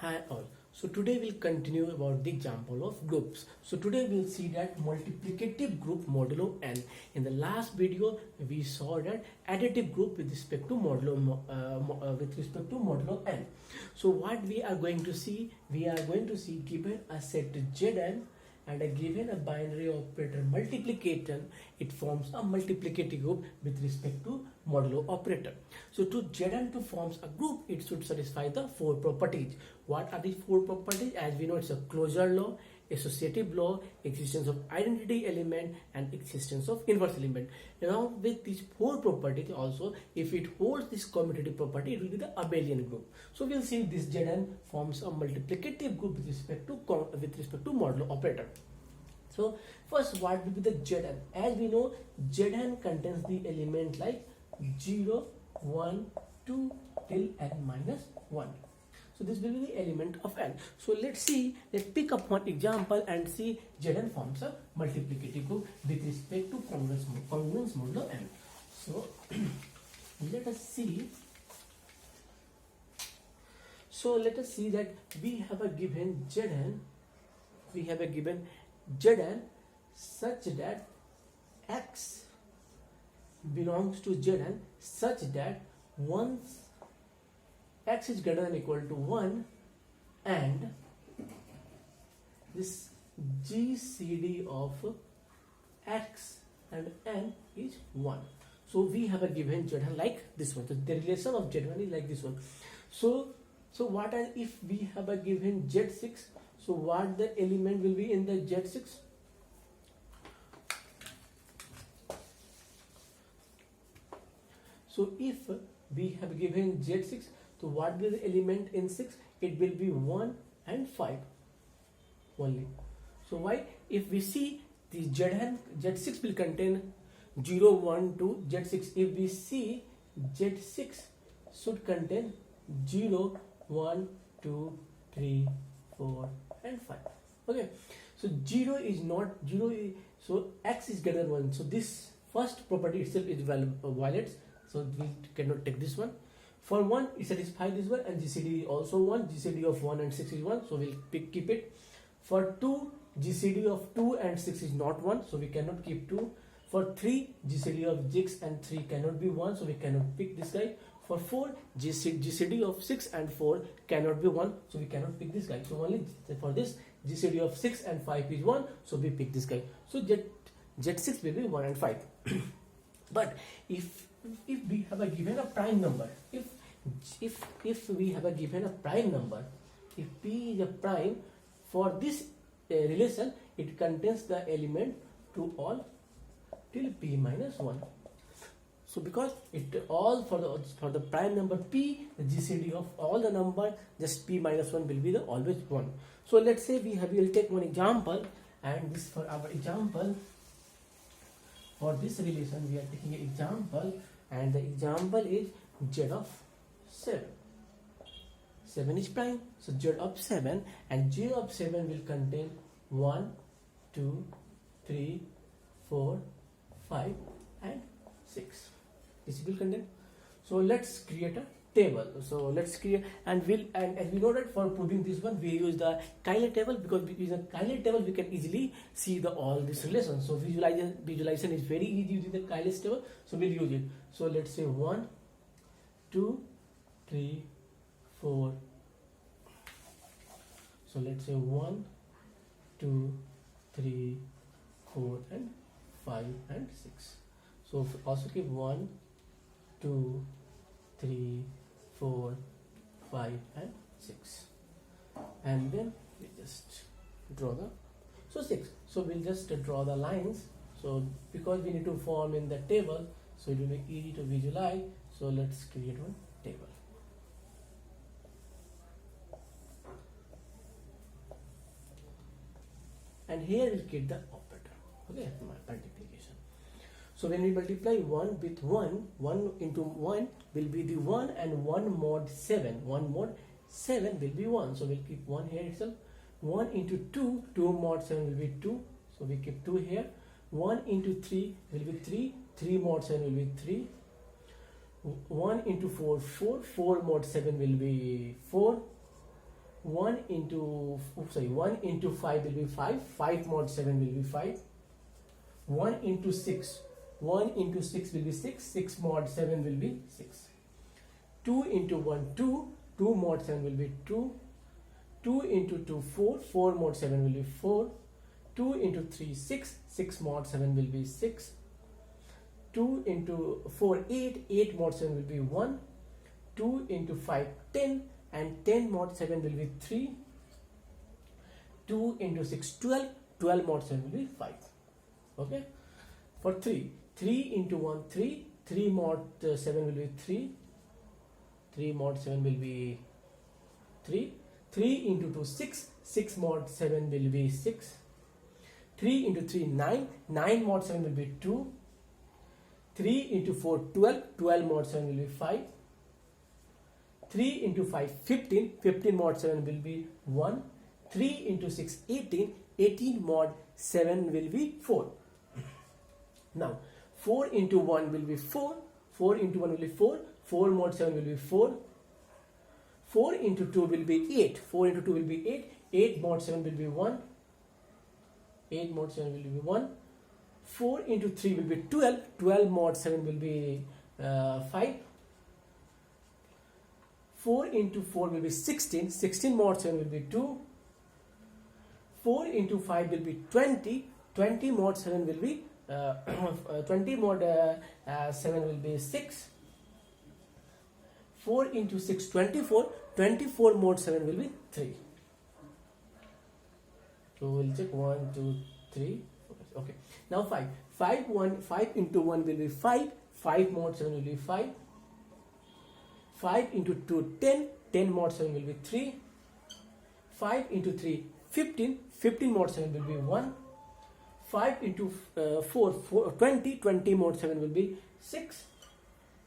Hi all. So today we'll continue about the example of groups. So today we'll see that multiplicative group modulo n. In the last video we saw that additive group with respect to modulo n. So what we are going to see, given a set Zn and a given a binary operator multiplication, it forms a multiplicative group with respect to modulo operator. So to Zn to forms a group, it should satisfy the four properties. What are these four properties? As we know, it's a closure law, associative law, existence of identity element, and existence of inverse element. Along with these four properties also, if it holds this commutative property, it will be the abelian group. So we'll see this Zn forms a multiplicative group with respect to modulo operator. So first, what will be the Zn? As we know, Zn contains the element like 0, 1, 2 till n minus 1. So this will be the element of n. So let's pick up one example and see Zn forms a multiplicative group with respect to congruence modulo n. So let us see. So let us see that we have a given Zn. We have a given Zn such that x belongs to Zn such that once x is greater than or equal to 1 and this GCD of x and n is 1. So we have a given Zn like this one. So the relation of Z1 is like this one. So what if we have a given Z6? So what the element will be in the Z6? So if we have given Z6, so what will the element in 6? It will be 1 and 5 only. So why? If we see the Z6 will contain 0, 1, 2, Z6. If we see Z6 should contain 0, 1, 2, 3, 4 and 5. Okay. So 0 is not 0. So x is greater than 1. So this first property itself is violates. So we cannot take this one. For 1, it satisfies this one, and GCD is also 1. GCD of 1 and 6 is 1, so we'll keep it. For 2, GCD of 2 and 6 is not 1, so we cannot keep 2. For 3, GCD of 6 and 3 cannot be 1, so we cannot pick this guy. For 4, GCD of 6 and 4 cannot be 1, so we cannot pick this guy. So only for this, GCD of 6 and 5 is 1, so we pick this guy. So Z6 will be 1 and 5. But if we have a given a prime number, if we have a given a prime number, if P is a prime, for this relation, it contains the element to all till P minus 1. So because it all for the prime number P, the GCD of all the number just P minus 1 will be the always 1. So let's say we'll take one example, and this for our example. For this relation, we are taking an example, and the example is Z of 7. 7 is prime, so Z of 7, and J of 7 will contain 1, 2, 3, 4, 5 and 6. This will contain. So let's create a table. So let's create, and as we know that for proving this one, we use the Euler table, because we use a Euler table we can easily see all these relations. So visualization is very easy using the Euler table, so we'll use it. So let's say 1, 2, 3, 4. So let's say 1, 2, 3, 4 and 5 and 6. So also keep 1, 2, 3, 4, 5 and 6, and then we just draw the 6. So we'll just draw the lines. So because we need to form in the table, so it will be easy to visualize. So let's create one table. And here we'll get the operator. Okay, multiplication. So when we multiply 1 with 1, 1 into 1 will be the 1, and 1 mod 7. 1 mod 7 will be 1. So we'll keep 1 here itself. 1 into 2, 2 mod 7 will be 2. So we keep 2 here. 1 into 3 will be 3. 3 mod 7 will be 3. 1 into 4, 4. 4 mod 7 will be 4. 1 into 5 will be 5. 5 mod 7 will be 5. 1 into 6 will be 6. 6 mod 7 will be 6. 2 into 1 2. 2 mod 7 will be 2. 2 into 2 4. 4 mod 7 will be 4. 2 into 3 6. 6 mod 7 will be 6. 2 into 4 8. 8 mod 7 will be 1. 2 into 5 10, and 10 mod 7 will be 3. 2 into 6 12. 12 mod 7 will be 5. Okay. For 3 into 1 3. 3 mod 7 will be 3. 3 mod 7 will be 3. 3 into 2 6. 6 mod 7 will be 6. 3 into 3 9. 9 mod 7 will be 2. 3 into 4 12. 12 mod 7 will be 5. 3 into 5 15. 15 mod 7 will be 1. 3 into 6 18. 18 mod 7 will be 4. Now 4 into 1 will be 4. 4 into 1 will be 4. 4 mod 7 will be 4. 4 into 2 will be 8. 4 into 2 will be 8. 8 mod 7 will be 1. 8 mod 7 will be 1. 4 into 3 will be 12. 12 mod 7 will be 5. 4 into 4 will be 16. 16 mod 7 will be 2. 4 into 5 will be 20. 20 mod 7 will be 20 mod 7 will be 6. 4 into 6 24. 24 mod 7 will be 3. So we'll check 1 2 3. Okay. Now 5. 5 into 1 will be 5. 5 mod 7 will be 5. 5 into 2 10. 10 mod 7 will be 3. 5 into 3 15. 15 mod 7 will be 1. 5 into 4 20. 20 mod 7 will be 6.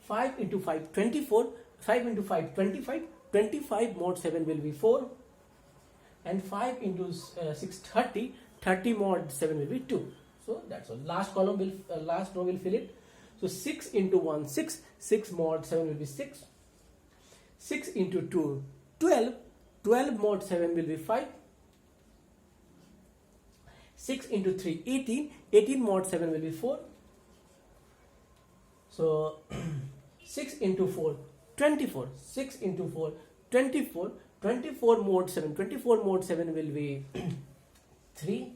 5 into 5 24. 5 into 5 25. 25 mod 7 will be 4. And 5 into 6 30. 30 mod 7 will be 2. So that's all. Last column will last row will fill it. So 6 into 1 6. 6 mod 7 will be 6. 6 into 2 12. 12 mod 7 will be 5. 6 into 3 18. 18 mod 7 will be 4. So 6 into 4 24. 6 into 4 24. 24 mod 7. 24 mod 7 will be 3.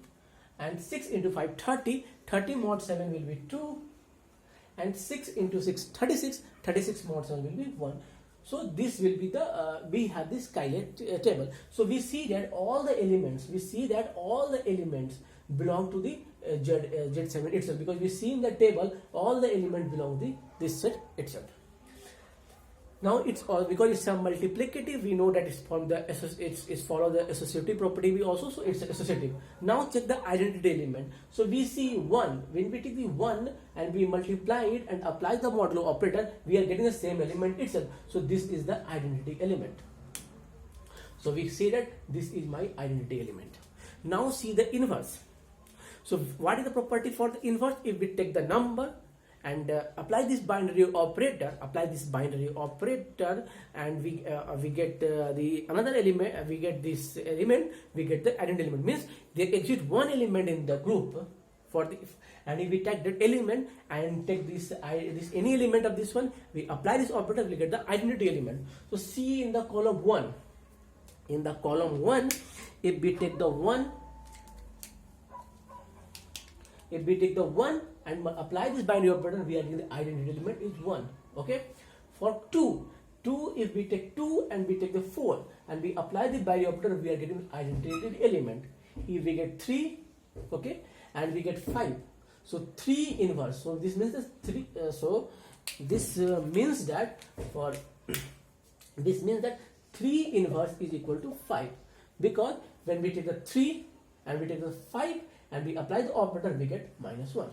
And 6 into 5 30. 30 mod 7 will be 2. And 6 into 6 36. 36 mod 7 will be 1. So this will be the we have this Cayley table. So we see that all the elements belong to the Z7 itself, because we see in the table all the elements belong to this set itself. Now it's all because it's a multiplicative. We know that it's from the it's follow the associative property. We also, so it's associative. Now check the identity element. So we see 1. When we take the 1 and we multiply it and apply the modulo operator, we are getting the same element itself. So this is the identity element. So we see that this is my identity element. Now see the inverse. So what is the property for the inverse? If we take the number and apply this binary operator, and we get the another element, we get this element, we get the identity element. Means there exists one element in the group for the, and if we take that element and take this any element of this one, we apply this operator, we get the identity element. So see in the column 1. In the column 1, if we take the 1, and apply this binary operator, we are getting the identity element is 1. Okay. For 2, if we take 2 and we take the 4 and we apply the binary operator, we are getting the identity element. If we get 3, okay, and we get 5, so 3 inverse. So this means that 3. So this means that for this means that 3 inverse is equal to 5, because when we take the 3 and we take the 5 and we apply the operator, we get -1.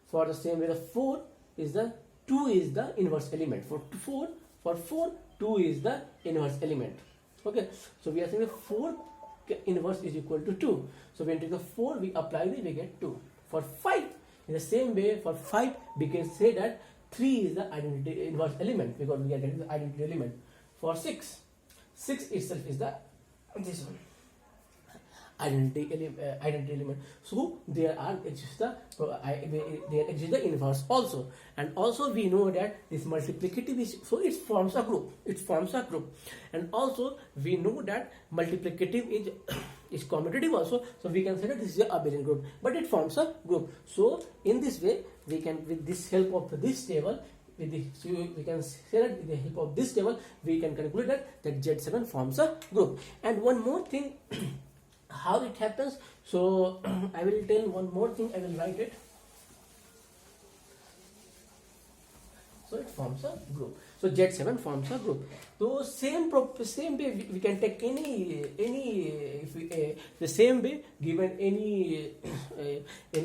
For the same way, the 4 is the 2 is the inverse element. For 4 2 is the inverse element. Okay, so we are saying the 4 inverse is equal to 2. So when we take the 4, we apply the, we get 2. For 5, in the same way, for 5 we can say that 3 is the identity inverse element, because we are getting the identity element. For 6 itself is the this one identity element. So there exists the inverse also, and also we know that this multiplicative is, so it forms a group, and also we know that multiplicative is commutative also, so we can say that this is a abelian group, but it forms a group. So in this way we can, with this help of this table, so we can say that with the help of this table we can conclude that Z7 forms a group. And one more thing, how it happens, so I will tell one more thing, I will write it. So it forms a group. So Z7 forms a group. So same way we can take the same way, given any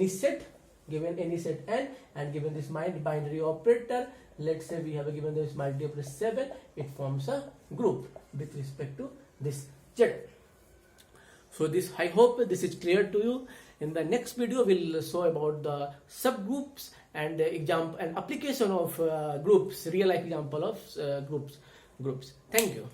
set, given any set n, and given this binary operator, let's say we have given this binary operator 7, it forms a group with respect to this Z. So this, I hope this is clear to you. In the next video we'll show about the subgroups and example and application of groups, real life example of groups. Thank you.